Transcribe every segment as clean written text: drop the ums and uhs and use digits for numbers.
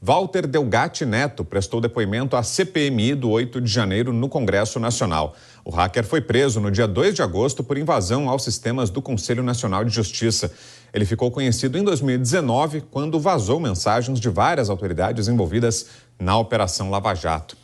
Walter Delgatti Neto prestou depoimento à CPMI do 8 de janeiro no Congresso Nacional. O hacker foi preso no dia 2 de agosto por invasão aos sistemas do Conselho Nacional de Justiça. Ele ficou conhecido em 2019, quando vazou mensagens de várias autoridades envolvidas na Operação Lava Jato.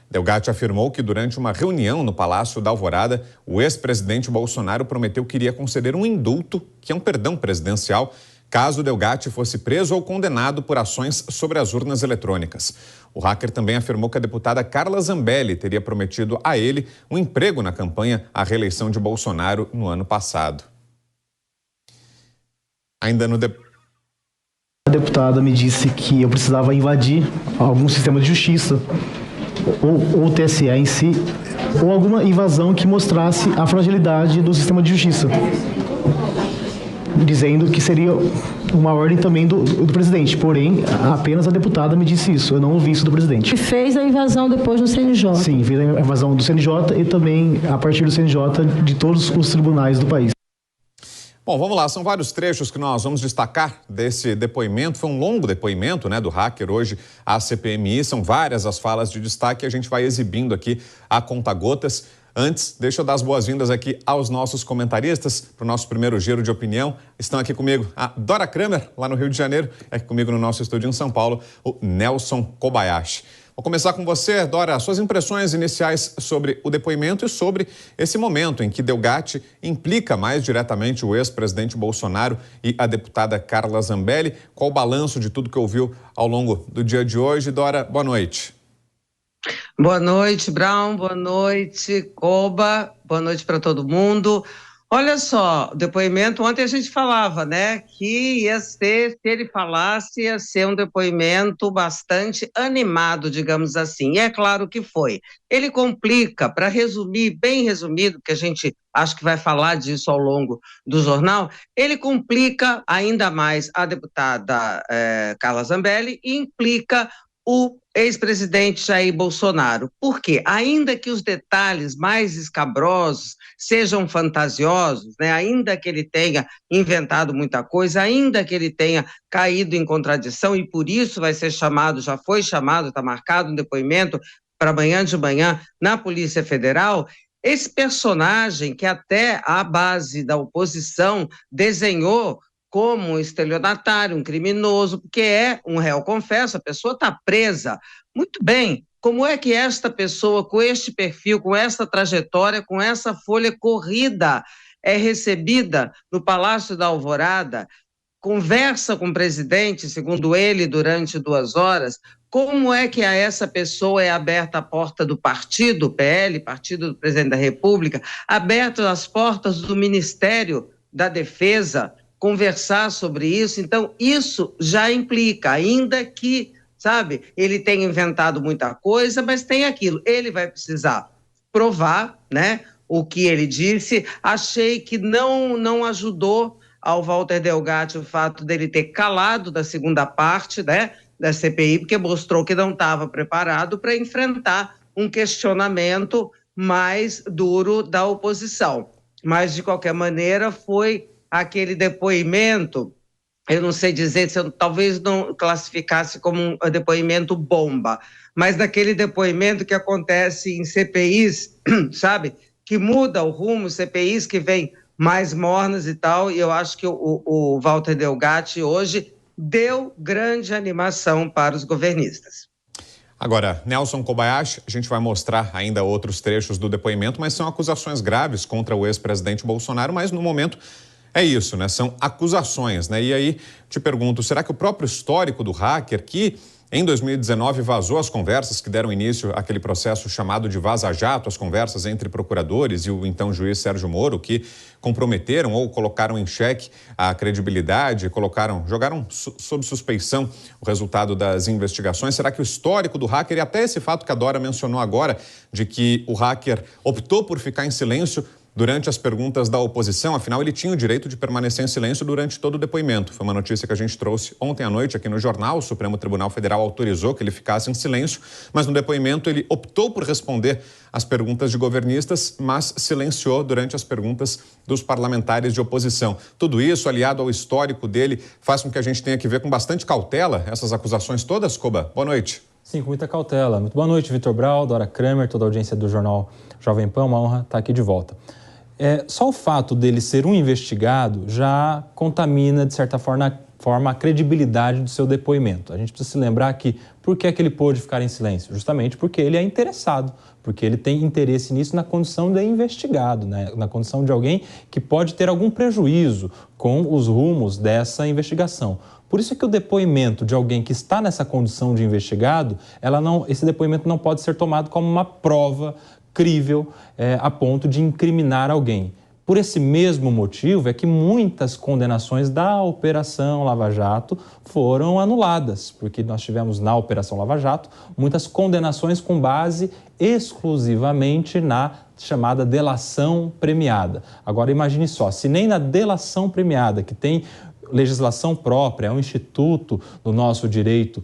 Delgatti afirmou que durante uma reunião no Palácio da Alvorada, o ex-presidente Bolsonaro prometeu que iria conceder um indulto, que é um perdão presidencial, caso Delgatti fosse preso ou condenado por ações sobre as urnas eletrônicas. O hacker também afirmou que a deputada Carla Zambelli teria prometido a ele um emprego na campanha à reeleição de Bolsonaro no ano passado. Ainda no A deputada me disse que eu precisava invadir algum sistema de justiça, ou o TSE em si, ou alguma invasão que mostrasse a fragilidade do sistema de justiça, dizendo que seria uma ordem também do presidente. Porém, apenas a deputada me disse isso, eu não ouvi isso do presidente. E fez a invasão depois no CNJ? Sim, fez a invasão do CNJ e também, a partir do CNJ, de todos os tribunais do país. Bom, vamos lá, são vários trechos que nós vamos destacar desse depoimento. Foi um longo depoimento, do hacker hoje à CPMI. São várias as falas de destaque e a gente vai exibindo aqui a conta-gotas. Antes, deixa eu dar as boas-vindas aqui aos nossos comentaristas para o nosso primeiro giro de opinião. Estão aqui comigo a Dora Kramer, lá no Rio de Janeiro, é aqui comigo no nosso estúdio em São Paulo, o Nelson Kobayashi. Vou começar com você, Dora, suas impressões iniciais sobre o depoimento e sobre esse momento em que Delgatti implica mais diretamente o ex-presidente Bolsonaro e a deputada Carla Zambelli. Qual o balanço de tudo que ouviu ao longo do dia de hoje? Dora, boa noite. Boa noite, Brown, boa noite, Koba, boa noite para todo mundo. Olha só, o depoimento, ontem a gente falava, que ia ser, se ele falasse, ia ser um depoimento bastante animado, digamos assim. E é claro que foi. Ele complica, para resumir, bem resumido, que a gente acho que vai falar disso ao longo do jornal, ele complica ainda mais a deputada Carla Zambelli e implica o ex-presidente Jair Bolsonaro. Por quê? Ainda que os detalhes mais escabrosos sejam fantasiosos, ainda que ele tenha inventado muita coisa, ainda que ele tenha caído em contradição e por isso vai ser chamado, já foi chamado, está marcado um depoimento para amanhã de manhã na Polícia Federal, esse personagem que até a base da oposição desenhou como um estelionatário, um criminoso, porque é um réu confesso, a pessoa está presa. Muito bem, como é que esta pessoa, com este perfil, com essa trajetória, com essa folha corrida, é recebida no Palácio da Alvorada, conversa com o presidente, segundo ele, durante 2 horas, como é que a essa pessoa é aberta a porta do partido, PL, Partido do Presidente da República, abertas as portas do Ministério da Defesa, conversar sobre isso? Então, isso já implica, ainda que, ele tenha inventado muita coisa, mas tem aquilo. Ele vai precisar provar, o que ele disse. Achei que não ajudou ao Walter Delgatti o fato dele ter calado da segunda parte, da CPI, porque mostrou que não estava preparado para enfrentar um questionamento mais duro da oposição. Mas, de qualquer maneira, foi aquele depoimento, eu não sei dizer, se eu talvez não classificasse como um depoimento bomba, mas daquele depoimento que acontece em CPIs, que muda o rumo, CPIs que vêm mais mornas e tal, e eu acho que o Walter Delgatti hoje deu grande animação para os governistas. Agora, Nelson Kobayashi, a gente vai mostrar ainda outros trechos do depoimento, mas são acusações graves contra o ex-presidente Bolsonaro, mas no momento é isso, são acusações, E aí, te pergunto, será que o próprio histórico do hacker, que em 2019 vazou as conversas que deram início àquele processo chamado de Vaza Jato, as conversas entre procuradores e o então juiz Sérgio Moro, que comprometeram ou colocaram em xeque a credibilidade, jogaram sob suspeição o resultado das investigações? Será que o histórico do hacker e até esse fato que a Dora mencionou agora, de que o hacker optou por ficar em silêncio, durante as perguntas da oposição. Afinal, ele tinha o direito de permanecer em silêncio durante todo o depoimento. Foi uma notícia que a gente trouxe ontem à noite aqui no jornal. O Supremo Tribunal Federal autorizou que ele ficasse em silêncio, mas no depoimento ele optou por responder às perguntas de governistas, mas silenciou durante as perguntas dos parlamentares de oposição. Tudo isso, aliado ao histórico dele, faz com que a gente tenha que ver com bastante cautela essas acusações todas, Koba. Boa noite. Sim, com muita cautela. Muito boa noite, Vitor Braun, Dora Kramer, toda a audiência do jornal Jovem Pan. Uma honra estar aqui de volta. Só o fato dele ser um investigado já contamina, de certa forma, a credibilidade do seu depoimento. A gente precisa se lembrar que por que é que ele pôde ficar em silêncio? Justamente porque ele é interessado, porque ele tem interesse nisso na condição de investigado, né? Na condição de alguém que pode ter algum prejuízo com os rumos dessa investigação. Por isso é que o depoimento de alguém que está nessa condição de investigado, esse depoimento não pode ser tomado como uma prova crível a ponto de incriminar alguém. Por esse mesmo motivo é que muitas condenações da Operação Lava Jato foram anuladas, porque nós tivemos na Operação Lava Jato muitas condenações com base exclusivamente na chamada delação premiada. Agora imagine só, se nem na delação premiada, que tem legislação própria, é um instituto do nosso direito,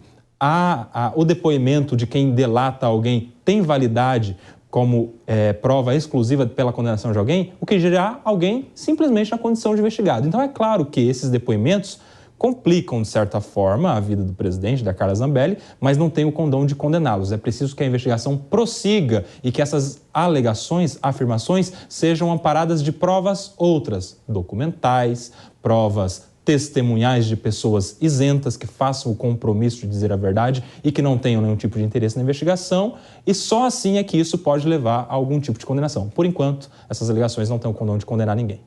o depoimento de quem delata alguém tem validade como prova exclusiva pela condenação de alguém, o que gerará alguém simplesmente na condição de investigado. Então é claro que esses depoimentos complicam, de certa forma, a vida do presidente, da Carla Zambelli, mas não tem o condão de condená-los. É preciso que a investigação prossiga e que essas alegações, afirmações, sejam amparadas de provas outras, documentais, provas testemunhais de pessoas isentas que façam o compromisso de dizer a verdade e que não tenham nenhum tipo de interesse na investigação, e só assim é que isso pode levar a algum tipo de condenação. Por enquanto, essas alegações não têm o condão de condenar ninguém.